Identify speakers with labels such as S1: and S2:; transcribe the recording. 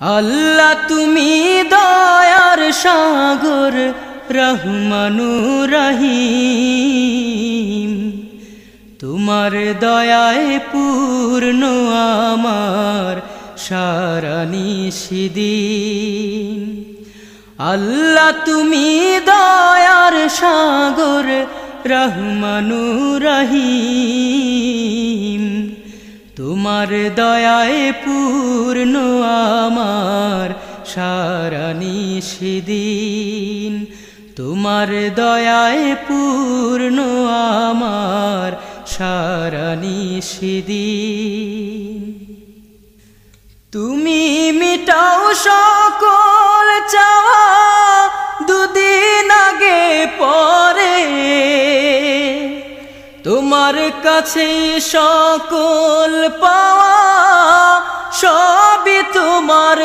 S1: আল্লাহ তুমি দয়ার সাগর রহমানুর রহিম, তোমার দয়ায় পূর্ণ আমার সারা নিশিদিন। আল্লাহ তুমি দয়ার সাগর রহমানুর রহিম, তোমার দয়ায় পূর্ণ আমার সারা নিশিদিন। তোমার দয়ায় পূর্ণ আমার সারা নিশিদিন। তুমি মিটাও সকল চাওয়া দুদিন আগে পরে, তোমার কাছে সকল পাওয়া সবই তোমার